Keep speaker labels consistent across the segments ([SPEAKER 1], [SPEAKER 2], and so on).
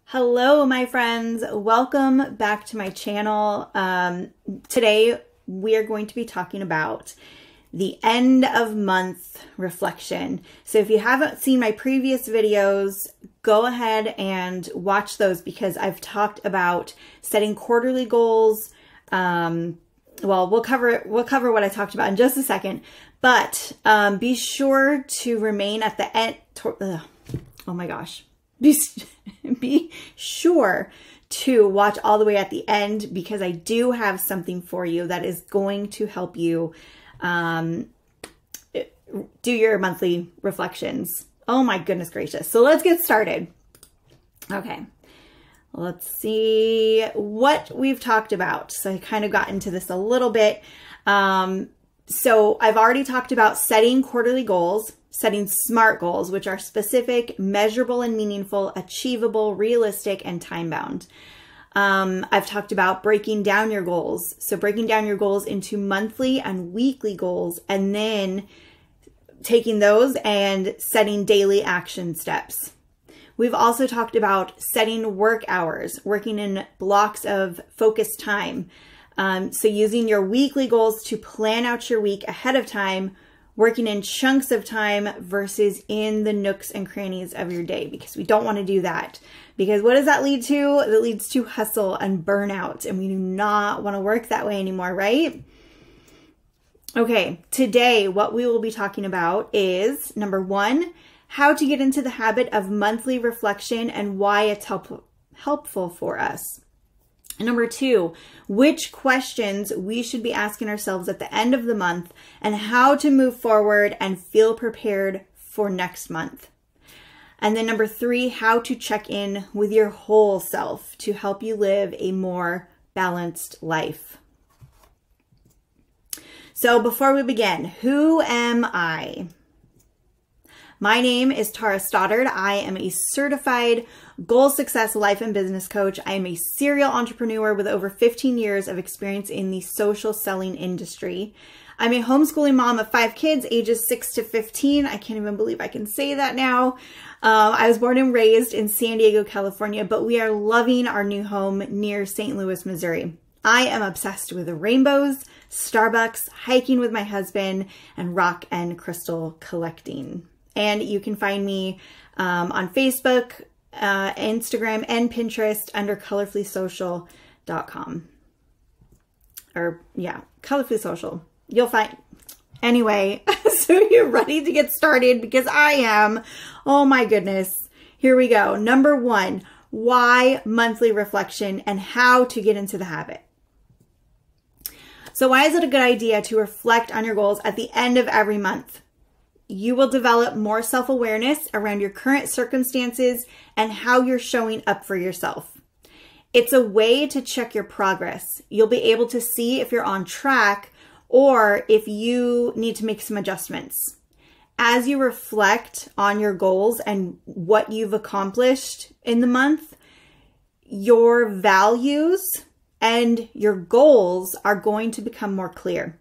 [SPEAKER 1] Hello, my friends. Welcome back to my channel. Today, we are going to be talking about the end of month reflection. So if you haven't seen my previous videos, go ahead and watch those because I've talked about setting quarterly goals. Well, we'll cover what I talked about in just a second, but be sure to remain at the end. Oh my gosh. Be sure to watch all the way at the end because I do have something for you that is going to help you do your monthly reflections. Oh my goodness gracious. So let's get started. Okay. Let's see what we've talked about. So I kind of got into this a little bit. So I've already talked about setting quarterly goals, setting SMART goals, which are specific, measurable and meaningful, achievable, realistic, and time-bound. I've talked about breaking down your goals. So breaking down your goals into monthly and weekly goals, and then taking those and setting daily action steps. We've also talked about setting work hours, working in blocks of focused time. So using your weekly goals to plan out your week ahead of time, working in chunks of time versus in the nooks and crannies of your day, because we don't want to do that. Because what does that lead to? That leads to hustle and burnout, and we do not want to work that way anymore, right? Okay, today what we will be talking about is, number one, how to get into the habit of monthly reflection and why it's helpful for us. And number two, which questions we should be asking ourselves at the end of the month and how to move forward and feel prepared for next month. And then number three, how to check in with your whole self to help you live a more balanced life. So before we begin, who am I? My name is Stoddard. I am a certified goal success life and business coach. I am a serial entrepreneur with over 15 years of experience in the social selling industry. I'm a homeschooling mom of 5 kids, ages 6 to 15. I can't even believe I can say that now. I was born and raised in San Diego, California, but we are loving our new home near St. Louis, Missouri. I am obsessed with rainbows, Starbucks, hiking with my husband, and rock and crystal collecting. And you can find me on Facebook, Instagram, and Pinterest under colorfullysocial.com. Or yeah, Colorfully Social. You'll find. Anyway, so you're ready to get started because I am. Oh my goodness. Here we go. Number one, why monthly reflection and how to get into the habit. So why is it a good idea to reflect on your goals at the end of every month? You will develop more self-awareness around your current circumstances and how you're showing up for yourself. It's a way to check your progress. You'll be able to see if you're on track or if you need to make some adjustments. As you reflect on your goals and what you've accomplished in the month, your values and your goals are going to become more clear.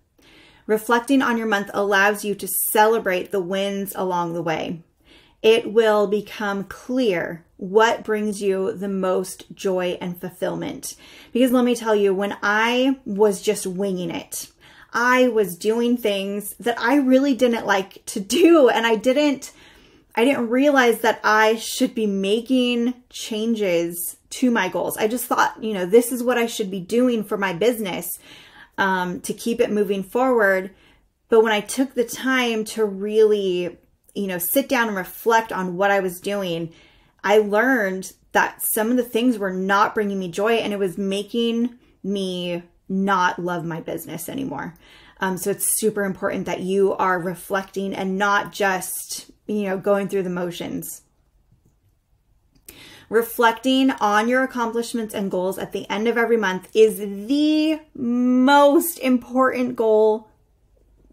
[SPEAKER 1] Reflecting on your month allows you to celebrate the wins along the way. It will become clear what brings you the most joy and fulfillment. Because let me tell you, when I was just winging it, I was doing things that I really didn't like to do. And I didn't realize that I should be making changes to my goals. I just thought, this is what I should be doing for my business. To keep it moving forward. But when I took the time to really, sit down and reflect on what I was doing, I learned that some of the things were not bringing me joy and it was making me not love my business anymore. So it's super important that you are reflecting and not just, going through the motions. Reflecting on your accomplishments and goals at the end of every month is the most important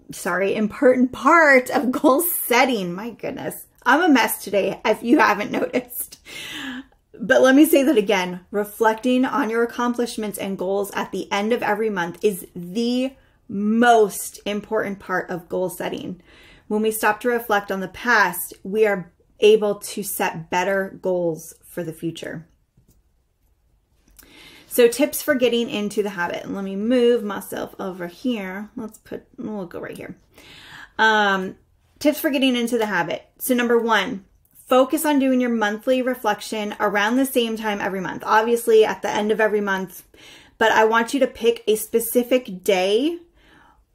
[SPEAKER 1] important part of goal setting. My goodness, I'm a mess today if you haven't noticed. But let me say that again. Reflecting on your accomplishments and goals at the end of every month is the most important part of goal setting. When we stop to reflect on the past, we are able to set better goals for the future. So tips for getting into the habit. Let me move myself over here. We'll go right here. Tips for getting into the habit. So number 1, focus on doing your monthly reflection around the same time every month. Obviously at the end of every month, but I want you to pick a specific day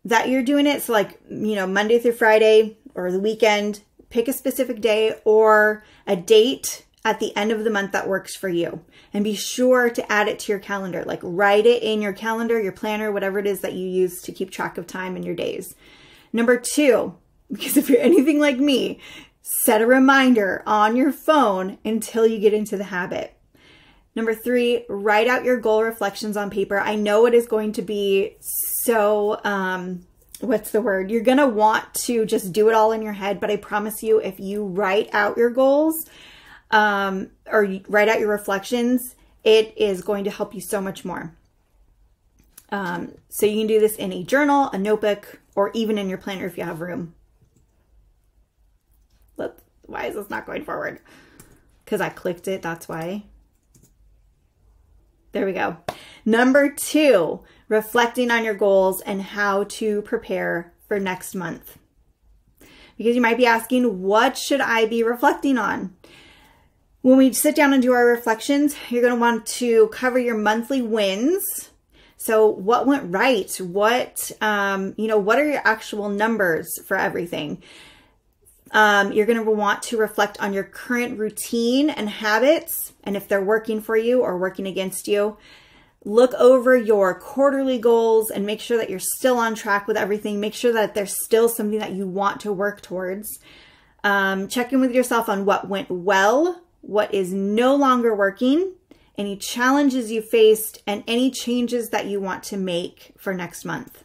[SPEAKER 1] that you're doing it. So like, Monday through Friday or the weekend, pick a specific day or a date at the end of the month that works for you. And be sure to add it to your calendar. Like write it in your calendar, your planner, whatever it is that you use to keep track of time in your days. Number 2, because if you're anything like me, set a reminder on your phone until you get into the habit. Number 3, write out your goal reflections on paper. I know it is going to be so, what's the word? You're going to want to just do it all in your head, but I promise you, if you write out your goals, or you write out your reflections, it is going to help you so much more. So you can do this in a journal, a notebook, or even in your planner if you have room. Why is this not going forward? Because I clicked it, that's why. There we go. Number 2, reflecting on your goals and how to prepare for next month. Because you might be asking, what should I be reflecting on? When we sit down and do our reflections, you're going to want to cover your monthly wins. So what went right? What are your actual numbers for everything? You're going to want to reflect on your current routine and habits, and if they're working for you or working against you. Look over your quarterly goals and make sure that you're still on track with everything. Make sure that there's still something that you want to work towards. Check in with yourself on what went well, what is no longer working, any challenges you faced, and any changes that you want to make for next month.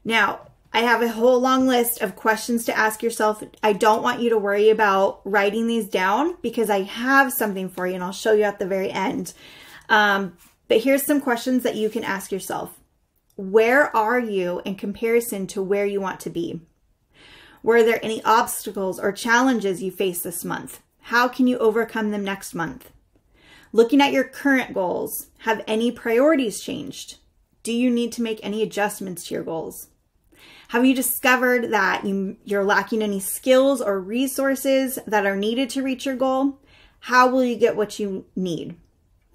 [SPEAKER 1] Now, I have a whole long list of questions to ask yourself. I don't want you to worry about writing these down because I have something for you and I'll show you at the very end. But here's some questions that you can ask yourself. Where are you in comparison to where you want to be? Were there any obstacles or challenges you faced this month? How can you overcome them next month? Looking at your current goals, have any priorities changed? Do you need to make any adjustments to your goals? Have you discovered that you're lacking any skills or resources that are needed to reach your goal? How will you get what you need?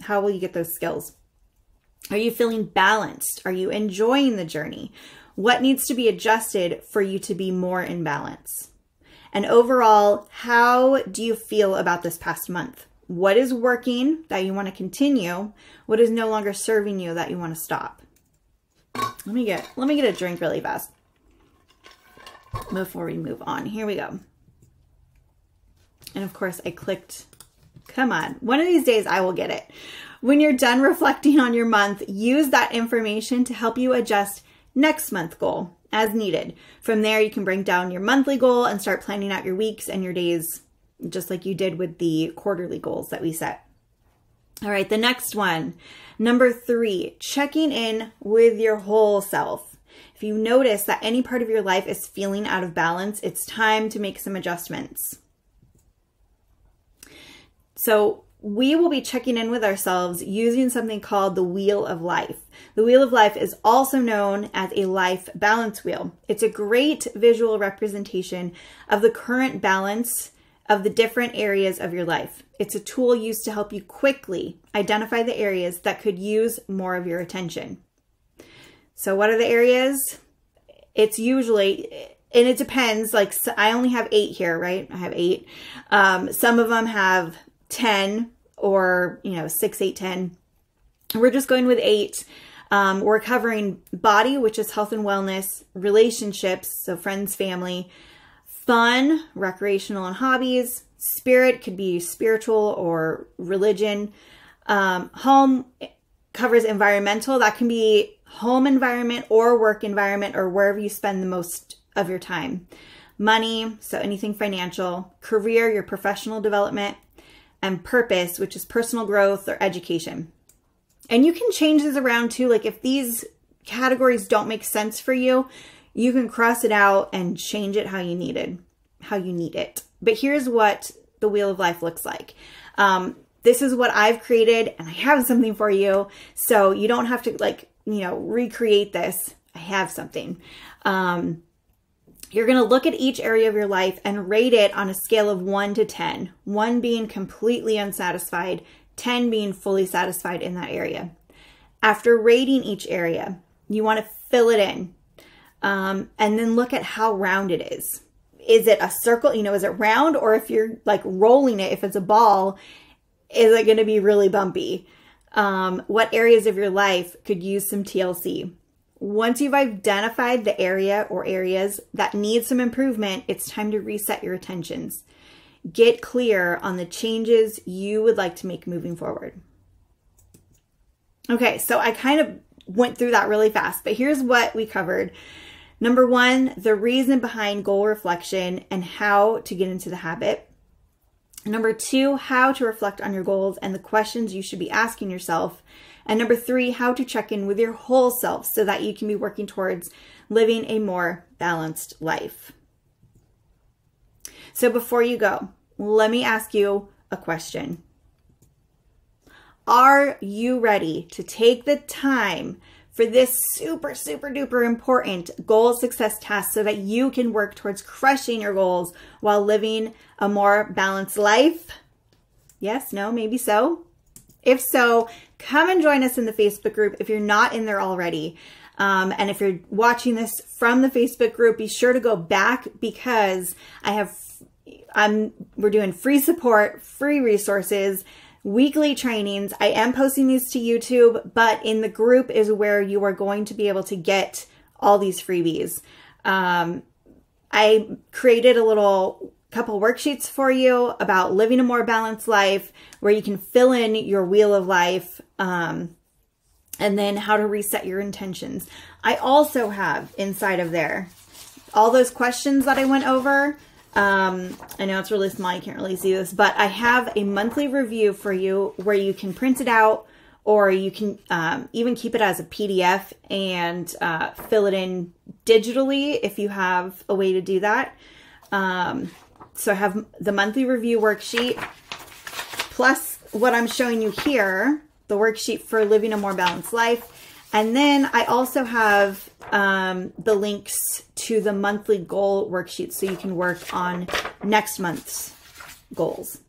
[SPEAKER 1] How will you get those skills? Are you feeling balanced? Are you enjoying the journey? What needs to be adjusted for you to be more in balance? And overall, how do you feel about this past month? What is working that you want to continue? What is no longer serving you that you want to stop? Let me get a drink really fast before we move on. Here we go. And of course I clicked, come on, one of these days I will get it. When you're done reflecting on your month, use that information to help you adjust next month goal as needed. From there, you can bring down your monthly goal and start planning out your weeks and your days, just like you did with the quarterly goals that we set. All right, the next one, number 3, checking in with your whole self. If you notice that any part of your life is feeling out of balance, it's time to make some adjustments. So we will be checking in with ourselves using something called the Wheel of Life. The Wheel of Life is also known as a life balance wheel. It's a great visual representation of the current balance of the different areas of your life. It's a tool used to help you quickly identify the areas that could use more of your attention. So what are the areas? It's usually, and it depends, like I only have 8 here, right? I have 8. Some of them have 10 or, 6, 8, 10. We're just going with 8. We're covering body, which is health and wellness, relationships, so friends, family, fun, recreational and hobbies, spirit, could be spiritual or religion. Home covers environmental, that can be home environment or work environment or wherever you spend the most of your time. Money, so anything financial. Career, your professional development. And purpose, which is personal growth or education. And you can change this around too. Like if these categories don't make sense for you, you can cross it out and change it how you need it. But here's what the Wheel of Life looks like. this is what I've created and I have something for you. So you don't have to like, you know, recreate this. I have something. You're going to look at each area of your life and rate it on a scale of 1 to 10. 1 being completely unsatisfied, 10 being fully satisfied in that area. After rating each area, you want to fill it in. And then look at how round it is. Is it a circle? You know, is it round? Or if you're like rolling it, if it's a ball, is it going to be really bumpy? What areas of your life could use some TLC? Once you've identified the area or areas that need some improvement, it's time to reset your attentions. Get clear on the changes you would like to make moving forward. Okay, so I kind of went through that really fast, but here's what we covered. Number 1, the reason behind goal reflection and how to get into the habit. Number 2, how to reflect on your goals and the questions you should be asking yourself. And number 3, how to check in with your whole self so that you can be working towards living a more balanced life. So before you go, let me ask you a question. Are you ready to take the time for this super, super duper important goal success task so that you can work towards crushing your goals while living a more balanced life? Yes, no, maybe so. If so, come and join us in the Facebook group if you're not in there already. And if you're watching this from the Facebook group, be sure to go back because we're doing free support, free resources, weekly trainings. I am posting these to YouTube, but in the group is where you are going to be able to get all these freebies. I created a couple worksheets for you about living a more balanced life where you can fill in your wheel of life, and then how to reset your intentions. I also have inside of there all those questions that I went over. I know it's really small, you can't really see this, but I have a monthly review for you where you can print it out, or you can even keep it as a PDF and fill it in digitally if you have a way to do that. So I have the monthly review worksheet, plus what I'm showing you here, the worksheet for living a more balanced life. And then I also have the links to the monthly goal worksheet so you can work on next month's goals.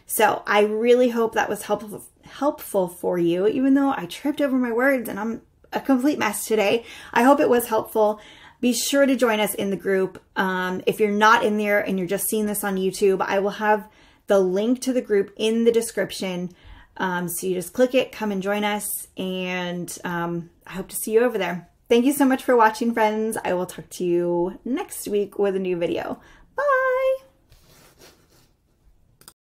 [SPEAKER 1] So I really hope that was helpful for you, even though I tripped over my words and I'm a complete mess today. I hope it was helpful. Be sure to join us in the group. If you're not in there and you're just seeing this on YouTube, I will have the link to the group in the description. So you just click it, come and join us, and I hope to see you over there. Thank you so much for watching, friends. I will talk to you next week with a new video.